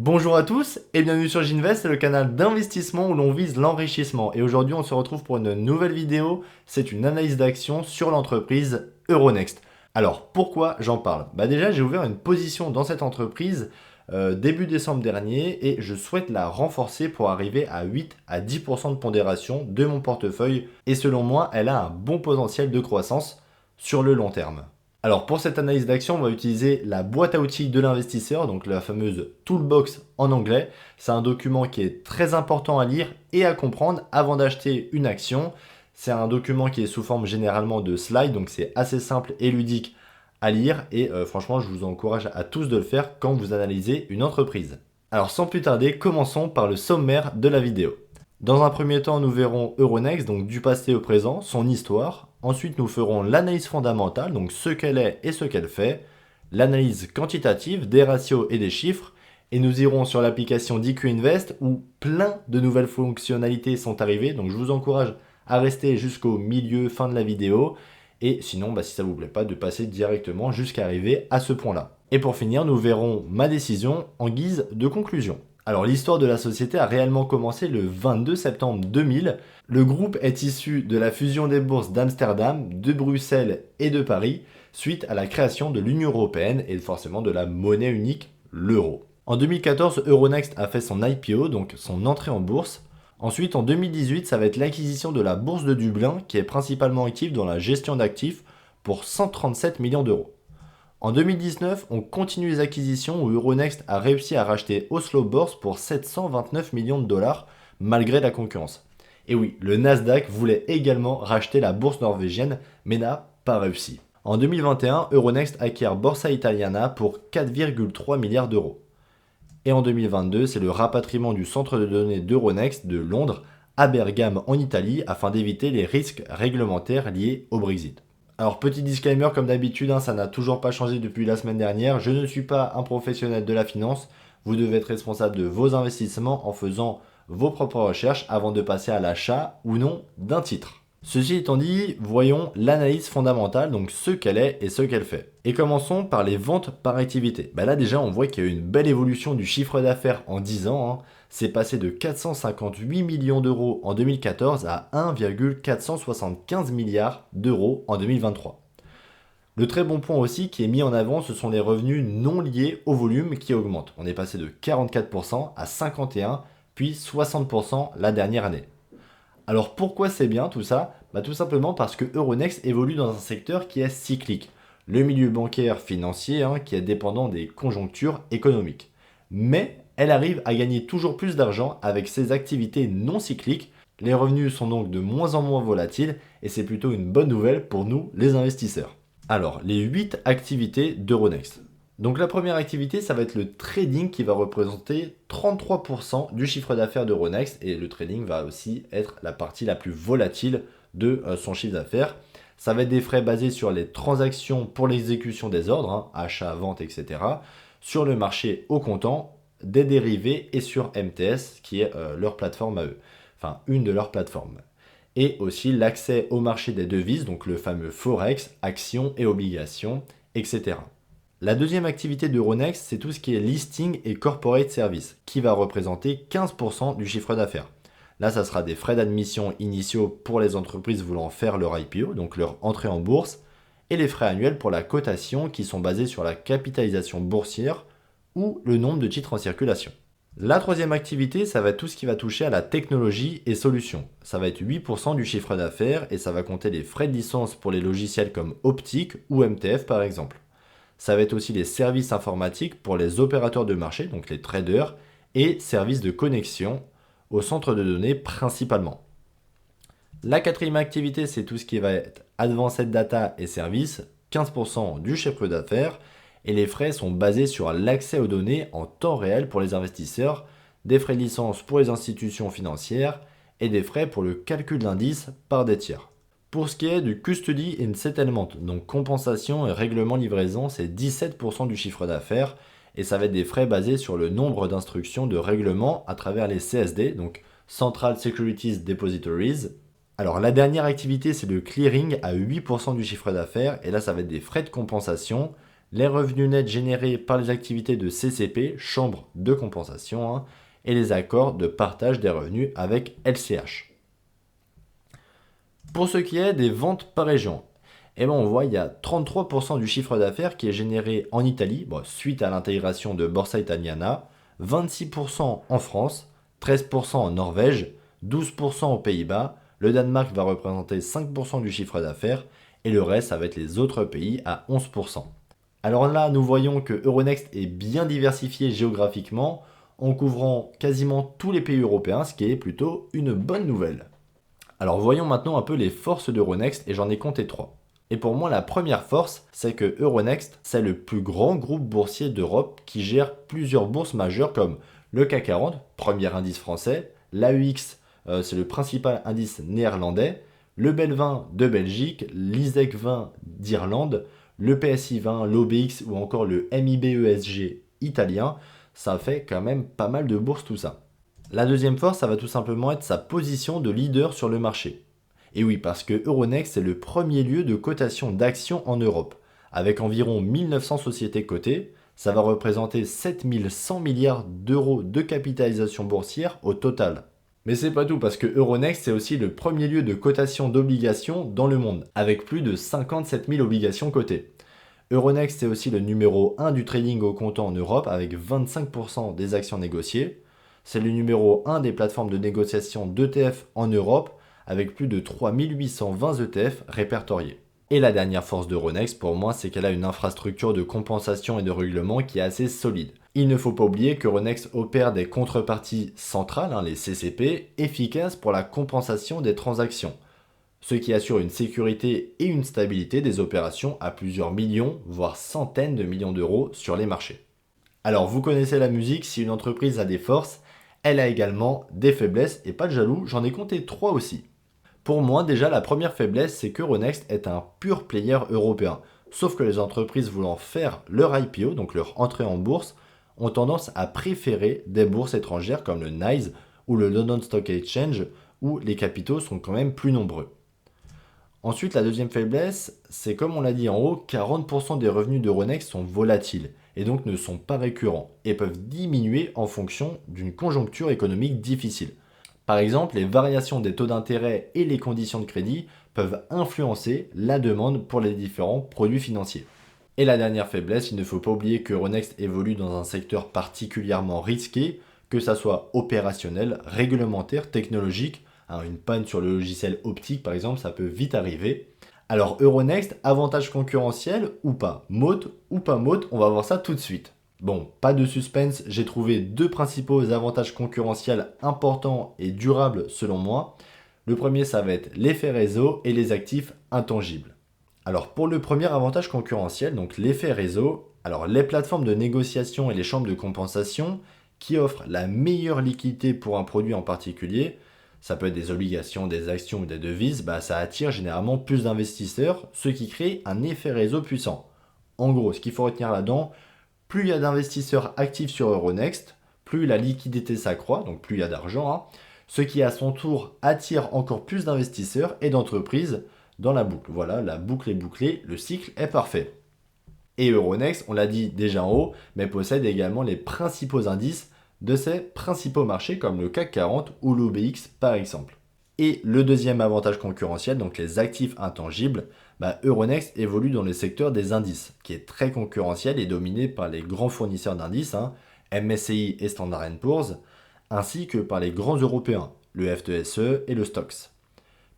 Bonjour à tous et bienvenue sur Ginvest, le canal d'investissement où l'on vise l'enrichissement. Et aujourd'hui, on se retrouve pour une nouvelle vidéo. C'est une analyse d'action sur l'entreprise Euronext. Alors, pourquoi j'en parle? Déjà, j'ai ouvert une position dans cette entreprise début décembre dernier et je souhaite la renforcer pour arriver à 8 à 10% de pondération de mon portefeuille. Et selon moi, elle a un bon potentiel de croissance sur le long terme. Alors pour cette analyse d'action, on va utiliser la boîte à outils de l'investisseur, donc la fameuse Toolbox en anglais. C'est un document qui est très important à lire et à comprendre avant d'acheter une action. C'est un document qui est sous forme généralement de slides, donc c'est assez simple et ludique à lire. Et franchement, je vous encourage à tous de le faire quand vous analysez une entreprise. Alors sans plus tarder, commençons par le sommaire de la vidéo. Dans un premier temps, nous verrons Euronext, donc du passé au présent, son histoire. Ensuite, nous ferons l'analyse fondamentale, donc ce qu'elle est et ce qu'elle fait. L'analyse quantitative, des ratios et des chiffres. Et nous irons sur l'application DQ Invest où plein de nouvelles fonctionnalités sont arrivées. Donc je vous encourage à rester jusqu'au milieu, fin de la vidéo. Et sinon, si ça ne vous plaît pas, de passer directement jusqu'à arriver à ce point-là. Et pour finir, nous verrons ma décision en guise de conclusion. Alors l'histoire de la société a réellement commencé le 22 septembre 2000. Le groupe est issu de la fusion des bourses d'Amsterdam, de Bruxelles et de Paris, suite à la création de l'Union européenne et forcément de la monnaie unique, l'euro. En 2014, Euronext a fait son IPO, donc son entrée en bourse. Ensuite, en 2018, ça va être l'acquisition de la bourse de Dublin, qui est principalement active dans la gestion d'actifs, pour 137 millions d'euros. En 2019, on continue les acquisitions où Euronext a réussi à racheter Oslo Børs pour 729 millions de dollars malgré la concurrence. Et oui, le Nasdaq voulait également racheter la bourse norvégienne mais n'a pas réussi. En 2021, Euronext acquiert Borsa Italiana pour 4,3 milliards d'euros. Et en 2022, c'est le rapatriement du centre de données d'Euronext de Londres à Bergame en Italie afin d'éviter les risques réglementaires liés au Brexit. Alors petit disclaimer comme d'habitude, ça n'a toujours pas changé depuis la semaine dernière, je ne suis pas un professionnel de la finance, vous devez être responsable de vos investissements en faisant vos propres recherches avant de passer à l'achat ou non d'un titre. Ceci étant dit, voyons l'analyse fondamentale, donc ce qu'elle est et ce qu'elle fait. Et commençons par les ventes par activité. Là déjà on voit qu'il y a eu une belle évolution du chiffre d'affaires en 10 ans, c'est passé de 458 millions d'euros en 2014 à 1,475 milliards d'euros en 2023. Le très bon point aussi qui est mis en avant, ce sont les revenus non liés au volume qui augmentent. On est passé de 44% à 51%, puis 60% la dernière année. Alors pourquoi c'est bien tout ça? Tout simplement parce que Euronext évolue dans un secteur qui est cyclique. Le milieu bancaire financier qui est dépendant des conjonctures économiques. Mais elle arrive à gagner toujours plus d'argent avec ses activités non cycliques. Les revenus sont donc de moins en moins volatiles et c'est plutôt une bonne nouvelle pour nous les investisseurs. Alors les 8 activités d'Euronext. Donc la première activité, ça va être le trading qui va représenter 33% du chiffre d'affaires d'Euronext et le trading va aussi être la partie la plus volatile de son chiffre d'affaires. Ça va être des frais basés sur les transactions pour l'exécution des ordres, achat, vente, etc. Sur le marché au comptant, des dérivés et sur MTS qui est leur plateforme à eux, enfin une de leurs plateformes. Et aussi l'accès au marché des devises, donc le fameux Forex, actions et obligations, etc. La deuxième activité d'Euronext, c'est tout ce qui est listing et corporate service, qui va représenter 15% du chiffre d'affaires. Là, ça sera des frais d'admission initiaux pour les entreprises voulant faire leur IPO, donc leur entrée en bourse, et les frais annuels pour la cotation qui sont basés sur la capitalisation boursière ou le nombre de titres en circulation. La troisième activité, ça va être tout ce qui va toucher à la technologie et solutions. Ça va être 8% du chiffre d'affaires et ça va compter les frais de licence pour les logiciels comme Optic ou MTF par exemple. Ça va être aussi les services informatiques pour les opérateurs de marché, donc les traders, et services de connexion au centre de données principalement. La quatrième activité, c'est tout ce qui va être Advanced Data et Services, 15% du chiffre d'affaires, et les frais sont basés sur l'accès aux données en temps réel pour les investisseurs, des frais de licence pour les institutions financières et des frais pour le calcul d'indices par des tiers. Pour ce qui est du Custody and Settlement, donc compensation et règlement livraison, c'est 17% du chiffre d'affaires et ça va être des frais basés sur le nombre d'instructions de règlement à travers les CSD, donc Central Securities Depositories. Alors la dernière activité, c'est le clearing à 8% du chiffre d'affaires et là ça va être des frais de compensation, les revenus nets générés par les activités de CCP, chambre de compensation, hein, et les accords de partage des revenus avec LCH. Pour ce qui est des ventes par région, eh ben on voit il y a 33% du chiffre d'affaires qui est généré en Italie, bon, suite à l'intégration de Borsa Italiana, 26% en France, 13% en Norvège, 12% aux Pays-Bas, le Danemark va représenter 5% du chiffre d'affaires et le reste ça va être les autres pays à 11%. Alors là, nous voyons que Euronext est bien diversifié géographiquement en couvrant quasiment tous les pays européens, ce qui est plutôt une bonne nouvelle. Alors voyons maintenant un peu les forces d'Euronext et j'en ai compté 3. Et pour moi, la première force, c'est que Euronext, c'est le plus grand groupe boursier d'Europe qui gère plusieurs bourses majeures comme le CAC 40, premier indice français, l'AEX, c'est le principal indice néerlandais, le BEL 20 de Belgique, l'ISEC 20 d'Irlande, le PSI 20, l'OBX ou encore le MIB-ESG italien. Ça fait quand même pas mal de bourses tout ça. La deuxième force, ça va tout simplement être sa position de leader sur le marché. Et oui, parce que Euronext est le premier lieu de cotation d'actions en Europe. Avec environ 1900 sociétés cotées, ça va représenter 7100 milliards d'euros de capitalisation boursière au total. Mais c'est pas tout, parce que Euronext c'est aussi le premier lieu de cotation d'obligations dans le monde, avec plus de 57 000 obligations cotées. Euronext c'est aussi le numéro 1 du trading au comptant en Europe, avec 25% des actions négociées. C'est le numéro 1 des plateformes de négociation d'ETF en Europe, avec plus de 3820 ETF répertoriés. Et la dernière force d'Euronext, pour moi, c'est qu'elle a une infrastructure de compensation et de règlement qui est assez solide. Il ne faut pas oublier qu'Euronext opère des contreparties centrales, les CCP, efficaces pour la compensation des transactions, ce qui assure une sécurité et une stabilité des opérations à plusieurs millions, voire centaines de millions d'euros sur les marchés. Alors vous connaissez la musique, si une entreprise a des forces, elle a également des faiblesses, et pas de jaloux, j'en ai compté 3 aussi. Pour moi, déjà, la première faiblesse, c'est qu'Euronext est un pur player européen. Sauf que les entreprises voulant faire leur IPO, donc leur entrée en bourse, ont tendance à préférer des bourses étrangères comme le NYSE ou le London Stock Exchange, où les capitaux sont quand même plus nombreux. Ensuite, la deuxième faiblesse, c'est comme on l'a dit en haut, 40% des revenus d'Euronext sont volatiles et donc ne sont pas récurrents et peuvent diminuer en fonction d'une conjoncture économique difficile. Par exemple, les variations des taux d'intérêt et les conditions de crédit peuvent influencer la demande pour les différents produits financiers. Et la dernière faiblesse, il ne faut pas oublier que Euronext évolue dans un secteur particulièrement risqué, que ça soit opérationnel, réglementaire, technologique. Une panne sur le logiciel optique par exemple, ça peut vite arriver. Alors Euronext, avantage concurrentiel ou pas? Moat ou pas moat? On va voir ça tout de suite. Bon, pas de suspense, j'ai trouvé deux principaux avantages concurrentiels importants et durables selon moi. Le premier, ça va être l'effet réseau et les actifs intangibles. Alors pour le premier avantage concurrentiel, donc l'effet réseau, alors les plateformes de négociation et les chambres de compensation qui offrent la meilleure liquidité pour un produit en particulier, ça peut être des obligations, des actions ou des devises, ça attire généralement plus d'investisseurs, ce qui crée un effet réseau puissant. En gros, ce qu'il faut retenir là-dedans, plus il y a d'investisseurs actifs sur Euronext, plus la liquidité s'accroît, donc plus il y a d'argent, ce qui à son tour attire encore plus d'investisseurs et d'entreprises dans la boucle. Voilà, la boucle est bouclée, le cycle est parfait. Et Euronext, on l'a dit déjà en haut, mais possède également les principaux indices de ces principaux marchés comme le CAC 40 ou l'OBX par exemple. Et le deuxième avantage concurrentiel, donc les actifs intangibles, Euronext évolue dans le secteur des indices, qui est très concurrentiel et dominé par les grands fournisseurs d'indices, MSCI et Standard & Poor's, ainsi que par les grands européens, le FTSE et le Stoxx.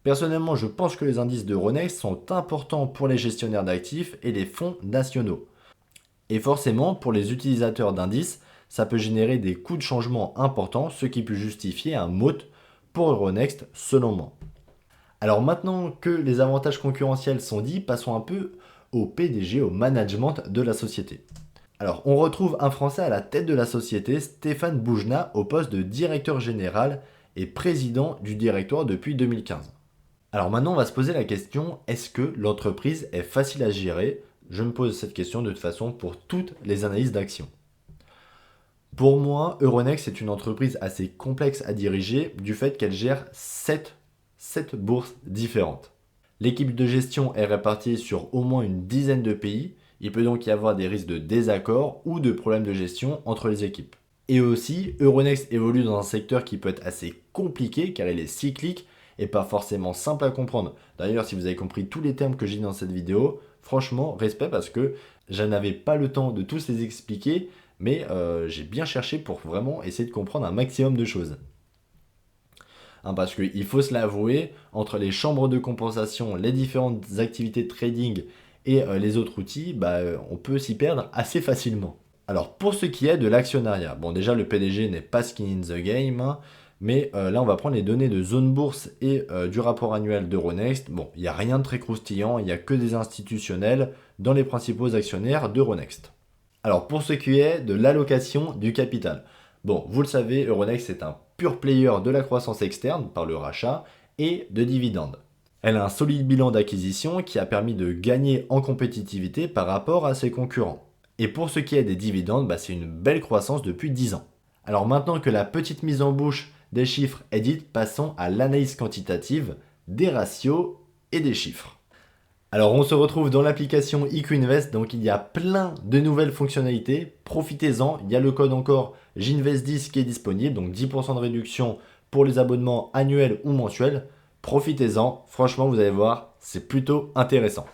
Personnellement, je pense que les indices d'Euronext sont importants pour les gestionnaires d'actifs et les fonds nationaux. Et forcément, pour les utilisateurs d'indices, ça peut générer des coûts de changement importants, ce qui peut justifier un moat pour Euronext selon moi. Alors maintenant que les avantages concurrentiels sont dits, passons un peu au PDG, au management de la société. Alors on retrouve un Français à la tête de la société, Stéphane Boujna, au poste de directeur général et président du directoire depuis 2015. Alors maintenant on va se poser la question, est-ce que l'entreprise est facile à gérer? Je me pose cette question de toute façon pour toutes les analyses d'actions. Pour moi, Euronext est une entreprise assez complexe à diriger du fait qu'elle gère 7 bourses différentes. L'équipe de gestion est répartie sur au moins une dizaine de pays Il peut donc y avoir des risques de désaccord ou de problèmes de gestion entre les équipes. Et aussi, Euronext évolue dans un secteur qui peut être assez compliqué car il est cyclique et pas forcément simple à comprendre. D'ailleurs, si vous avez compris tous les termes que j'ai dit dans cette vidéo, franchement, respect parce que je n'avais pas le temps de tous les expliquer, mais j'ai bien cherché pour vraiment essayer de comprendre un maximum de choses. Parce qu'il faut se l'avouer, entre les chambres de compensation, les différentes activités de trading et les autres outils, on peut s'y perdre assez facilement. Alors pour ce qui est de l'actionnariat, bon déjà le PDG n'est pas skin in the game, mais là on va prendre les données de zone bourse et du rapport annuel d'Euronext. Bon, il n'y a rien de très croustillant, il n'y a que des institutionnels dans les principaux actionnaires d'Euronext. Alors pour ce qui est de l'allocation du capital, bon vous le savez, Euronext est un pur player de la croissance externe par le rachat et de dividendes. Elle a un solide bilan d'acquisition qui a permis de gagner en compétitivité par rapport à ses concurrents. Et pour ce qui est des dividendes, c'est une belle croissance depuis 10 ans. Alors maintenant que la petite mise en bouche des chiffres est dite, passons à l'analyse quantitative des ratios et des chiffres. Alors on se retrouve dans l'application IQInvest, donc il y a plein de nouvelles fonctionnalités, profitez-en, il y a le code encore JINVEST10 qui est disponible, donc 10% de réduction pour les abonnements annuels ou mensuels, profitez-en, franchement vous allez voir, c'est plutôt intéressant.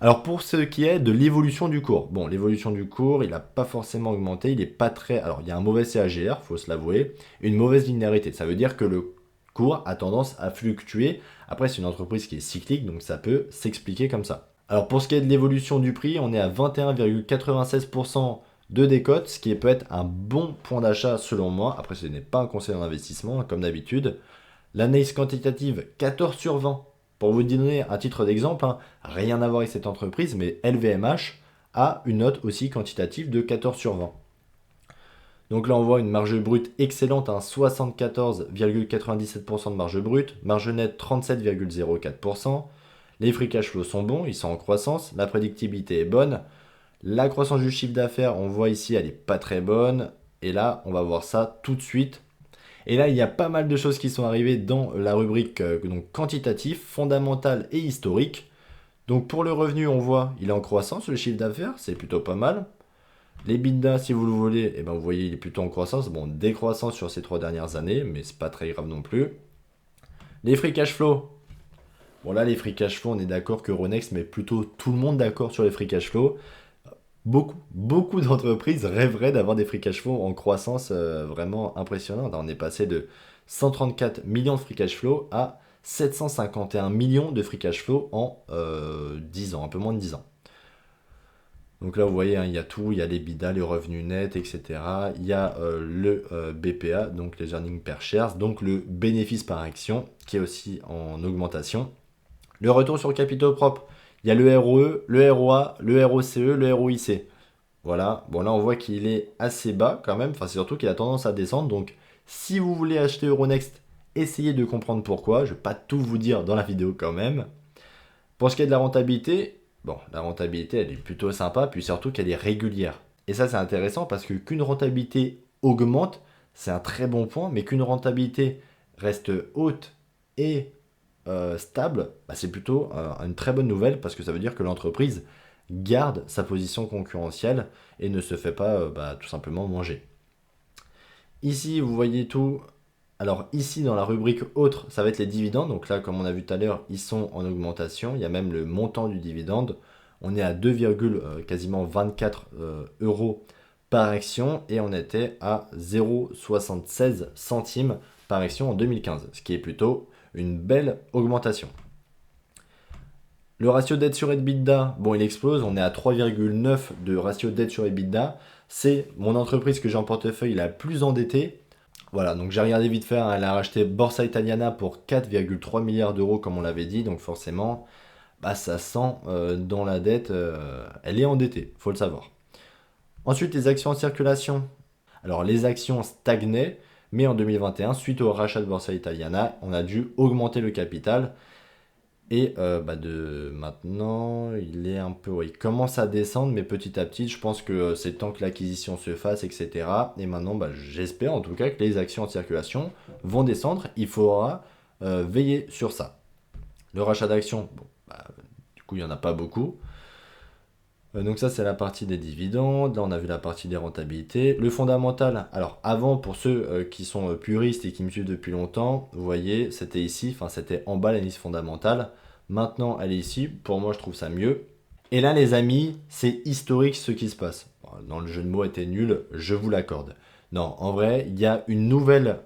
Alors pour ce qui est de l'évolution du cours, bon l'évolution du cours il n'a pas forcément augmenté, il est pas très... Alors il y a un mauvais CAGR, faut se l'avouer, une mauvaise linéarité, ça veut dire que le cours a tendance à fluctuer. Après c'est une entreprise qui est cyclique donc ça peut s'expliquer comme ça. Alors pour ce qui est de l'évolution du prix, on est à 21,96% de décote, ce qui peut être un bon point d'achat selon moi. Après ce n'est pas un conseil en investissement comme d'habitude. L'analyse quantitative 14 sur 20. Pour vous donner un titre d'exemple, rien à voir avec cette entreprise, mais LVMH a une note aussi quantitative de 14 sur 20. Donc là, on voit une marge brute excellente, 74,97% de marge brute, marge nette 37,04%. Les free cash flow sont bons, ils sont en croissance, la prédictibilité est bonne. La croissance du chiffre d'affaires, on voit ici, elle n'est pas très bonne. Et là, on va voir ça tout de suite. Et là, il y a pas mal de choses qui sont arrivées dans la rubrique donc quantitatif, fondamental et historique. Donc pour le revenu, on voit, il est en croissance, le chiffre d'affaires, c'est plutôt pas mal. L'EBITDA, si vous le voulez, vous voyez, il est plutôt en croissance. Bon, décroissance sur ces 3 dernières années, mais c'est pas très grave non plus. Les free cash flow. Bon là, les free cash flow, on est d'accord que Euronext met plutôt tout le monde d'accord sur les free cash flow. Beaucoup d'entreprises rêveraient d'avoir des free cash flow en croissance vraiment impressionnante. On est passé de 134 millions de free cash flow à 751 millions de free cash flow en 10 ans, un peu moins de 10 ans. Donc là, vous voyez, il y a tout, il y a les l'EBITDA, les revenus nets, etc. Il y a le BPA, donc les earnings per share, donc le bénéfice par action, qui est aussi en augmentation. Le retour sur capitaux propres. Il y a le ROE, le ROA, le ROCE, le ROIC. Voilà, bon là on voit qu'il est assez bas quand même, c'est surtout qu'il a tendance à descendre, donc si vous voulez acheter Euronext, essayez de comprendre pourquoi, je ne vais pas tout vous dire dans la vidéo quand même. Pour ce qui est de la rentabilité, la rentabilité elle est plutôt sympa, puis surtout qu'elle est régulière. Et ça c'est intéressant parce que qu'une rentabilité augmente, c'est un très bon point, mais qu'une rentabilité reste haute et stable, c'est plutôt une très bonne nouvelle parce que ça veut dire que l'entreprise garde sa position concurrentielle et ne se fait pas tout simplement manger. Ici, vous voyez tout. Alors ici, dans la rubrique autre, ça va être les dividendes. Donc là, comme on a vu tout à l'heure, ils sont en augmentation. Il y a même le montant du dividende. On est à 2, quasiment 24 euros par action et on était à 0,76 centimes par action en 2015, ce qui est plutôt une belle augmentation. Le ratio dette sur EBITDA, il explose, on est à 3,9 de ratio dette sur EBITDA. C'est mon entreprise que j'ai en portefeuille la plus endettée. Voilà, donc j'ai regardé vite fait, elle a racheté Borsa Italiana pour 4,3 milliards d'euros comme on l'avait dit, donc forcément, ça sent dans la dette, elle est endettée, faut le savoir. Ensuite, les actions en circulation. Alors les actions stagnaient, mais en 2021, suite au rachat de Borsa Italiana, on a dû augmenter le capital. Et de maintenant, il commence à descendre, mais petit à petit, je pense que c'est temps que l'acquisition se fasse, etc. Et maintenant, j'espère en tout cas que les actions en circulation vont descendre. Il faudra veiller sur ça. Le rachat d'actions, du coup, il n'y en a pas beaucoup. Donc ça, c'est la partie des dividendes. Là, on a vu la partie des rentabilités. Le fondamental, alors avant, pour ceux qui sont puristes et qui me suivent depuis longtemps, vous voyez, c'était ici, enfin c'était en bas l'analyse fondamentale. Maintenant, elle est ici. Pour moi, je trouve ça mieux. Et là, les amis, c'est historique ce qui se passe. Bon, non, le jeu de mots était nul, je vous l'accorde. Non, en vrai, il y a une nouvelle,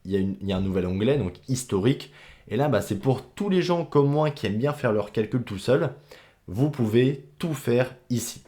il y a un nouvel onglet, donc historique. Et là, bah, c'est pour tous les gens comme moi qui aiment bien faire leurs calculs tout seuls. Vous pouvez tout faire ici.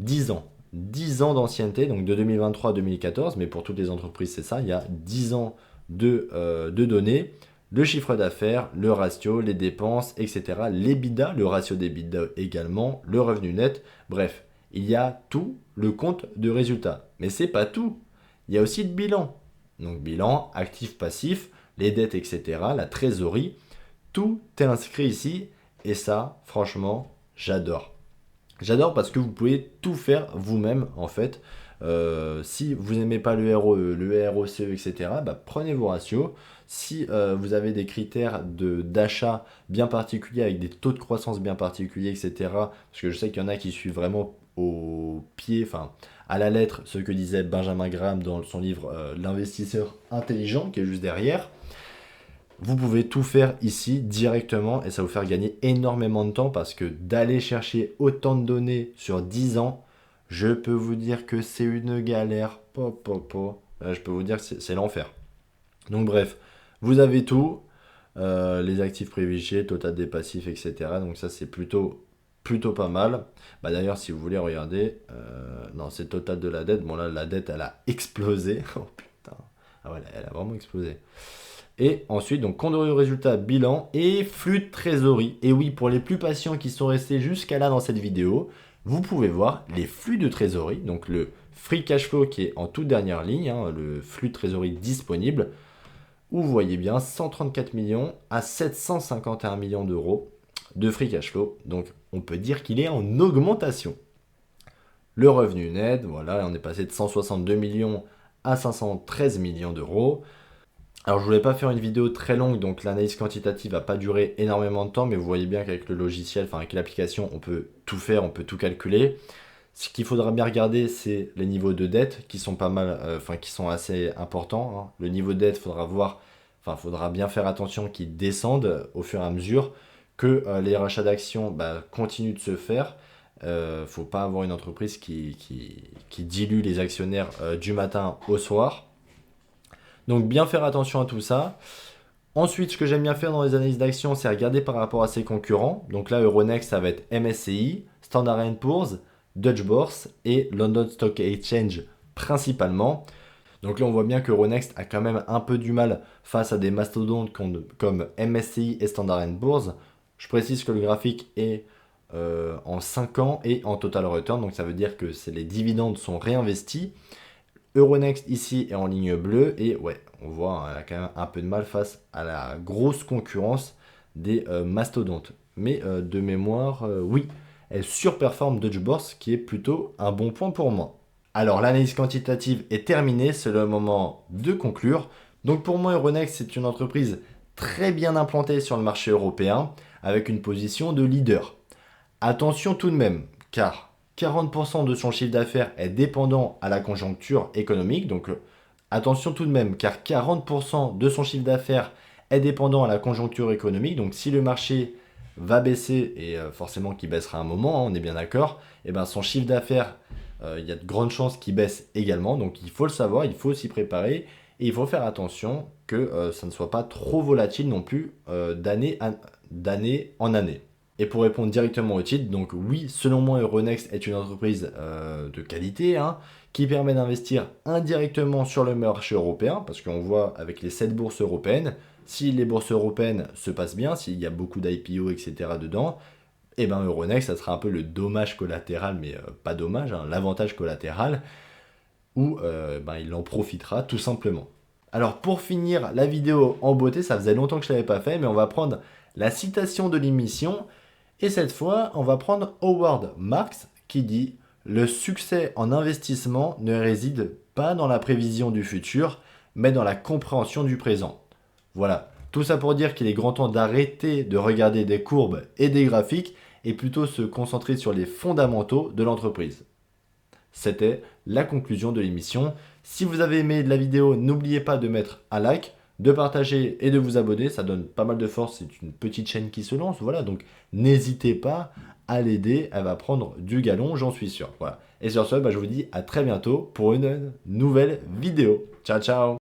10 ans. 10 ans d'ancienneté, donc de 2023 à 2014, mais pour toutes les entreprises, c'est ça. Il y a 10 ans de données, le chiffre d'affaires, le ratio, les dépenses, etc. L'EBITDA, le ratio d'EBITDA également, le revenu net. Bref, il y a tout le compte de résultat. Mais c'est pas tout. Il y a aussi le bilan. Donc bilan, actif, passif, les dettes, etc. La trésorerie. Tout est inscrit ici. Et ça, franchement, j'adore. J'adore parce que vous pouvez tout faire vous-même en fait. Si vous n'aimez pas le ROE, le ROCE, etc., bah, prenez vos ratios. Si vous avez des critères d'achat bien particuliers, avec des taux de croissance bien particuliers, etc., parce que je sais qu'il y en a qui suivent vraiment au pied, enfin à la lettre, ce que disait Benjamin Graham dans son livre L'investisseur intelligent, qui est juste derrière. Vous pouvez tout faire ici directement et ça va vous faire gagner énormément de temps parce que d'aller chercher autant de données sur 10 ans, je peux vous dire que c'est une galère. Là, je peux vous dire que c'est l'enfer. Donc bref, vous avez tout, les actifs privilégiés, total des passifs, etc. Donc ça c'est plutôt pas mal. Bah, d'ailleurs si vous voulez regarder, non c'est total de la dette. Bon là la dette elle a explosé. Oh putain, ah ouais elle a vraiment explosé. Et ensuite, donc compte de résultat, bilan et flux de trésorerie. Et oui, pour les plus patients qui sont restés jusqu'à là dans cette vidéo, vous pouvez voir les flux de trésorerie, donc le free cash flow qui est en toute dernière ligne, hein, le flux de trésorerie disponible, où vous voyez bien 134 millions à 751 millions d'euros de free cash flow. Donc on peut dire qu'il est en augmentation. Le revenu net, voilà, on est passé de 162 millions à 513 millions d'euros. Alors je voulais pas faire une vidéo très longue, donc l'analyse quantitative va pas durer énormément de temps, mais vous voyez bien qu'avec le logiciel, enfin avec l'application, on peut tout faire, on peut tout calculer. Ce qu'il faudra bien regarder, c'est les niveaux de dette qui sont pas mal, enfin qui sont assez importants, hein. Le niveau de dette, faudra bien faire attention qu'ils descendent au fur et à mesure, que les rachats d'actions continuent de se faire. Faut pas avoir une entreprise qui dilue les actionnaires du matin au soir. Donc bien faire attention à tout ça. Ensuite, ce que j'aime bien faire dans les analyses d'actions, c'est regarder par rapport à ses concurrents. Donc là, Euronext, ça va être MSCI, Standard & Poor's, Deutsche Börse et London Stock Exchange principalement. Donc là, on voit bien que Euronext a quand même un peu du mal face à des mastodontes comme MSCI et Standard & Poor's. Je précise que le graphique est en 5 ans et en total return. Donc ça veut dire que les dividendes sont réinvestis. Euronext ici est en ligne bleue et ouais, on voit elle a quand même un peu de mal face à la grosse concurrence des mastodontes. Mais de mémoire, oui, elle surperforme Deutsche Börse, qui est plutôt un bon point pour moi. Alors l'analyse quantitative est terminée, c'est le moment de conclure. Donc pour moi, Euronext, c'est une entreprise très bien implantée sur le marché européen, avec une position de leader. Attention tout de même, car 40% de son chiffre d'affaires est dépendant à la conjoncture économique. Donc attention tout de même, car 40% de son chiffre d'affaires est dépendant à la conjoncture économique. Donc si le marché va baisser, et forcément qu'il baissera un moment, hein, on est bien d'accord, et ben son chiffre d'affaires, il y a de grandes chances qu'il baisse également. Donc il faut le savoir, il faut s'y préparer, et il faut faire attention que ça ne soit pas trop volatile non plus d'année en année. Et pour répondre directement au titre, donc oui, selon moi, Euronext est une entreprise de qualité, hein, qui permet d'investir indirectement sur le marché européen, parce qu'on voit avec les 7 bourses européennes, si les bourses européennes se passent bien, s'il y a beaucoup d'IPO, etc. dedans, et ben Euronext, ça sera un peu le dommage collatéral, mais pas dommage, hein, l'avantage collatéral, où il en profitera tout simplement. Alors pour finir la vidéo en beauté, ça faisait longtemps que je ne l'avais pas fait, mais on va prendre la citation de l'émission. Et cette fois, on va prendre Howard Marks qui dit « Le succès en investissement ne réside pas dans la prévision du futur, mais dans la compréhension du présent. » Voilà, tout ça pour dire qu'il est grand temps d'arrêter de regarder des courbes et des graphiques et plutôt se concentrer sur les fondamentaux de l'entreprise. C'était la conclusion de l'émission. Si vous avez aimé la vidéo, n'oubliez pas de mettre un like, de partager et de vous abonner. Ça donne pas mal de force. C'est une petite chaîne qui se lance. Voilà, donc n'hésitez pas à l'aider. Elle va prendre du galon, j'en suis sûr. Voilà. Et sur ce, je vous dis à très bientôt pour une nouvelle vidéo. Ciao, ciao!